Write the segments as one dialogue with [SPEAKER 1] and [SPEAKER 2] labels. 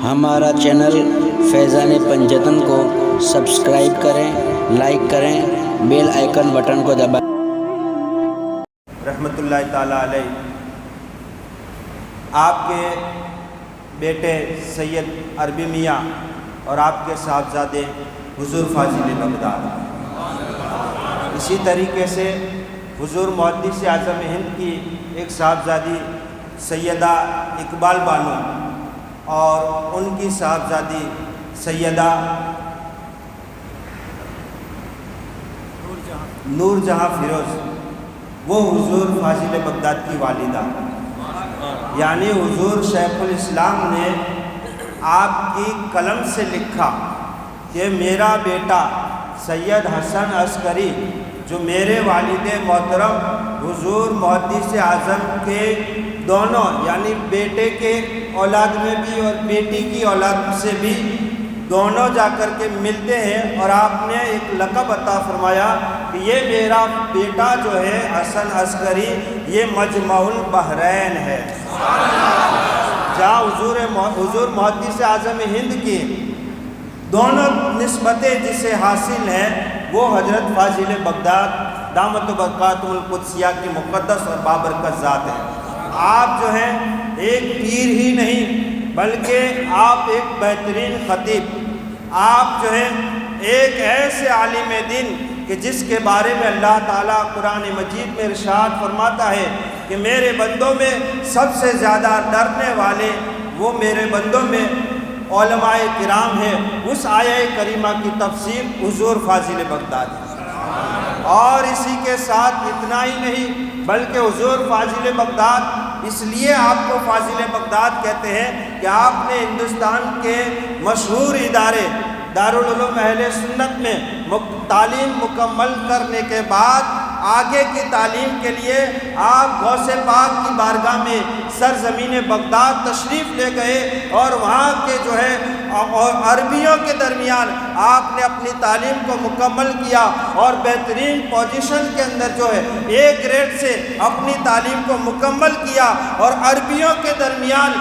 [SPEAKER 1] ہمارا چینل فیضان پنجتن کو سبسکرائب کریں، لائک کریں، بیل آئیکن بٹن کو دبائیں۔
[SPEAKER 2] رحمت اللہ تعالیٰ علیہ آپ کے بیٹے سید عربی میاں اور آپ کے صاحبزادے حضور فاضل بغداد، اسی طریقے سے حضور محدث اعظم ہند کی ایک صاحبزادی سیدہ اقبال بانو اور ان کی صاحبزادی سیدہ نور جہاں فیروز، وہ حضور فاضل بغداد کی والدہ، یعنی حضور شیخ الاسلام نے آپ کی قلم سے لکھا کہ میرا بیٹا سید حسن عسکری جو میرے والد محترم حضور محدث اعظم کے دونوں یعنی بیٹے کے اولاد میں بھی اور بیٹی کی اولاد سے بھی دونوں جا کر کے ملتے ہیں، اور آپ نے ایک لقب عطا فرمایا کہ یہ میرا بیٹا جو ہے حسن عسکری یہ مجمع البحرین ہے، جہاں حضور محدث اعظم ہند کی دونوں نسبتیں جسے حاصل ہیں وہ حضرت فاضل بغداد دامت برکاتہ القدسیہ کی مقدس اور بابرکت ذات ہے۔ آپ جو ہیں ایک پیر ہی نہیں بلکہ آپ ایک بہترین خطیب، آپ جو ہیں ایک ایسے عالم دین کہ جس کے بارے میں اللہ تعالیٰ قرآن مجید میں ارشاد فرماتا ہے کہ میرے بندوں میں سب سے زیادہ ڈرنے والے وہ میرے بندوں میں علماء کرام ہیں۔ اس آیہ کریمہ کی تفسیر حضور فاضل بغداد ہے، اور اسی کے ساتھ اتنا ہی نہیں بلکہ حضور فاضل بغداد اس لیے آپ کو فاضل بغداد کہتے ہیں کہ آپ نے ہندوستان کے مشہور ادارے دارالعلوم اہل سنت میں تعلیم مکمل کرنے کے بعد آگے کی تعلیم کے لیے آپ غوث پاک کی بارگاہ میں سرزمین بغداد تشریف لے گئے، اور وہاں کے جو ہے عربیوں کے درمیان آپ نے اپنی تعلیم کو مکمل کیا، اور بہترین پوزیشن کے اندر جو ہے ایک گریڈ سے اپنی تعلیم کو مکمل کیا، اور عربیوں کے درمیان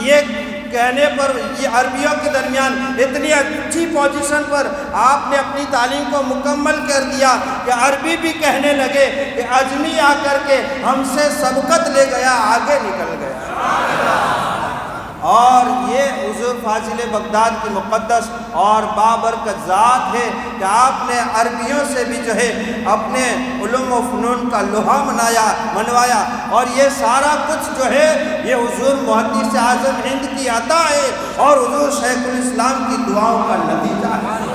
[SPEAKER 2] یہ کہنے پر یہ عربیوں کے درمیان اتنی اچھی پوزیشن پر آپ نے اپنی تعلیم کو مکمل کر دیا کہ عربی بھی کہنے لگے کہ اجمی آ کر کے ہم سے سبقت لے گیا، آگے نکل گیا۔ اور یہ حضور فاضل بغداد کی مقدس اور بابرکت ذات ہے کہ آپ نے عربیوں سے بھی جو ہے اپنے علوم و فنون کا لوہا منوایا، اور یہ سارا کچھ جو ہے یہ حضور محدث اعظم ہند کی عطا ہے اور حضور شیخ الاسلام کی دعاؤں کا نتیجہ ہے۔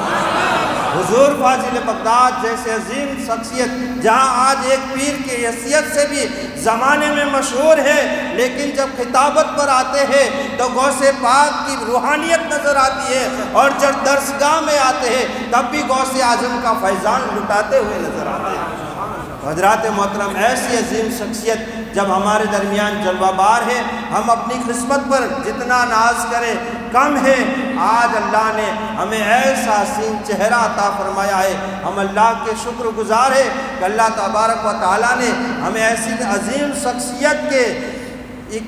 [SPEAKER 2] حضور فاضل بغداد جیسے عظیم شخصیت جہاں آج ایک پیر کی حیثیت سے بھی زمانے میں مشہور ہے، لیکن جب خطابت پر آتے ہیں تو غوث پاک کی روحانیت نظر آتی ہے، اور جب درسگاہ میں آتے ہیں تب بھی غوث اعظم کا فیضان لٹاتے ہوئے نظر آتے ہیں۔ حضرات محترم، ایسی عظیم شخصیت جب ہمارے درمیان جلوہ بار ہے، ہم اپنی قسمت پر جتنا ناز کریں کم ہے۔ آج اللہ نے ہمیں ایسا حسین چہرہ عطا فرمایا ہے، ہم اللہ کے شکر گزار ہیں کہ اللہ تبارک و تعالیٰ نے ہمیں ایسی عظیم شخصیت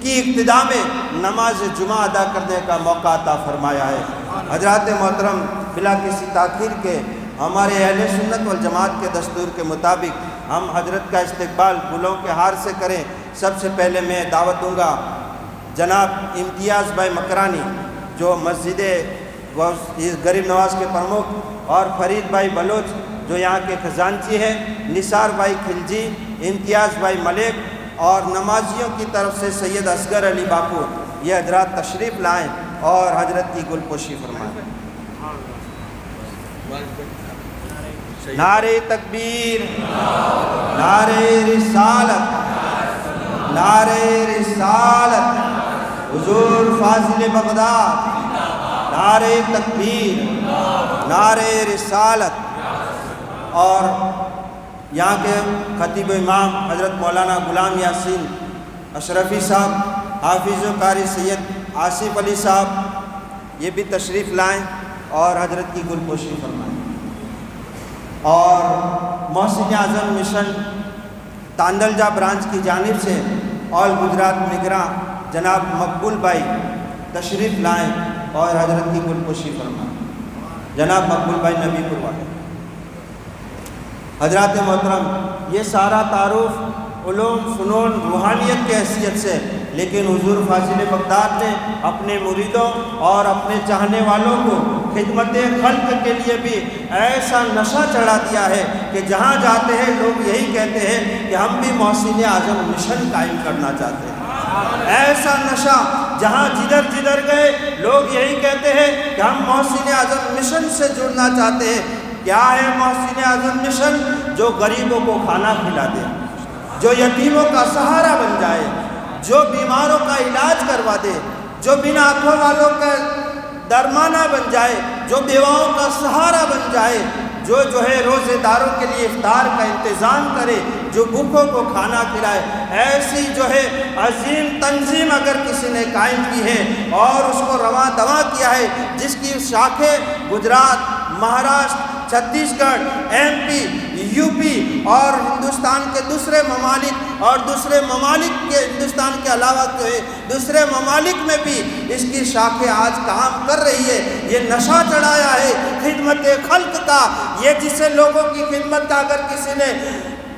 [SPEAKER 2] کی ابتدا میں نماز جمعہ ادا کرنے کا موقع عطا فرمایا ہے۔ حضرات محترم، بلا کسی تاخیر کے ہمارے اہل سنت والجماعت کے دستور کے مطابق ہم حضرت کا استقبال گلوں کے ہار سے کریں۔ سب سے پہلے میں دعوت دوں گا جناب امتیاز بھائی مکرانی جو مسجد غریب نواز کے پرمکھ، اور فرید بھائی بلوچ جو یہاں کے خزانچی ہیں، نثار بھائی کھلجی، امتیاز بھائی ملک، اور نمازیوں کی طرف سے سید اصغر علی باپو، یہ حضرات تشریف لائیں اور حضرت کی گل پوشی فرمائیں۔ نعرہ تکبیر، نعرہ رسالت، نعرہ رسالت، حضور فاضل بغداد، نعرہ تکبیر، نعرہ رسالت۔ اور یہاں کے خطیب امام حضرت مولانا غلام یاسین اشرفی صاحب، حافظ و قاری سید آصف علی صاحب، یہ بھی تشریف لائیں اور حضرت کی گل پوشی فرمائیں۔ اور محسن اعظم مشن تاندلجا برانچ کی جانب سے آل گجرات نگراں جناب مقبول بھائی تشریف لائیں اور حضرت کی گلپوشی فرمائیں۔ جناب مقبول بھائی نبی پور والے، حضرات محترم، یہ سارا تعارف علوم فنون روحانیت کی حیثیت سے، لیکن حضور فاضل بغداد نے اپنے مریدوں اور اپنے چاہنے والوں کو خدمت خلق کے لیے بھی ایسا نشہ چڑھا دیا ہے کہ جہاں جاتے ہیں لوگ یہی کہتے ہیں کہ ہم بھی محسن اعظم مشن قائم کرنا چاہتے ہیں۔ ایسا نشہ جہاں جدھر گئے لوگ یہی کہتے ہیں کہ ہم محسن اعظم مشن سے جڑنا چاہتے ہیں۔ کیا ہے محسن اعظم مشن؟ جو غریبوں کو کھانا کھلا دے، جو یتیموں کا سہارا بن جائے، جو بیماروں کا علاج کروا دے، جو بنا آنکھوں والوں کا درمانہ بن جائے، جو بیواؤں کا سہارا بن جائے، جو ہے روزے داروں کے لیے افطار کا انتظام کرے، جو بھوکوں کو کھانا کھلائے۔ ایسی جو ہے عظیم تنظیم اگر کسی نے قائم کی ہے اور اس کو رواں دواں کیا ہے، جس کی شاخیں گجرات، مہاراشٹر، چھتیس گڑھ، ایم پی، یو پی اور ہندوستان کے دوسرے ممالک اور دوسرے ممالک کے ہندوستان کے علاوہ جو ہے دوسرے ممالک میں بھی اس کی شاخیں آج کام کر رہی ہے۔ یہ نشہ چڑھایا ہے خدمت خلق کا، یہ جسے لوگوں کی خدمت کا اگر کسی نے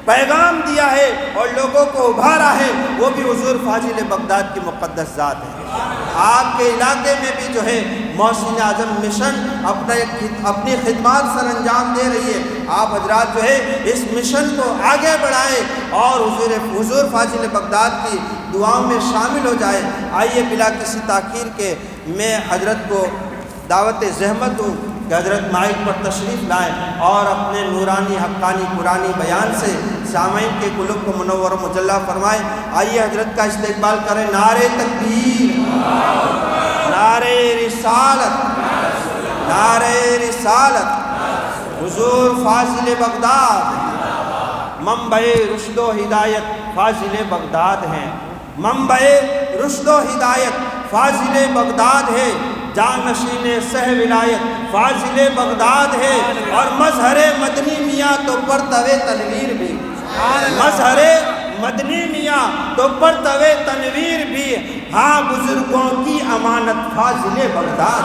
[SPEAKER 2] پیغام دیا ہے اور لوگوں کو ابھارا ہے، وہ بھی حضور فاضل بغداد کی مقدس ذات ہے۔ آپ کے علاقے میں بھی جو ہے محسن اعظم مشن اپنی خدمات سر انجام دے رہی ہے۔ آپ حضرات جو ہے اس مشن کو آگے بڑھائیں اور حضور فاضل بغداد کی دعاؤں میں شامل ہو جائے۔ آئیے بلا کسی تاخیر کے میں حضرت کو دعوت زحمت ہوں کہ حضرت مائک پر تشریف لائیں اور اپنے نورانی حقانی قرآنی بیان سے سامعین کے قلوب کو منور و مجلہ فرمائیں۔ آئیے حضرت کا استقبال کریں۔ نعرہ تکبیر، نعرہ رسالت، نعرہ رسالت۔ حضور فاضل بغداد منبع رشد و ہدایت فاضل بغداد ہیں، منبع رشد و ہدایت فاضل بغداد ہے، جانشین سہ ولایت فاضل بغداد ہے، اور مظہر مدنی میاں تو پرتوے تنویر بھی، مظہر مدنی میاں تو پرتوے تنویر بھی، ہاں بزرگوں کی امانت فاضل بغداد۔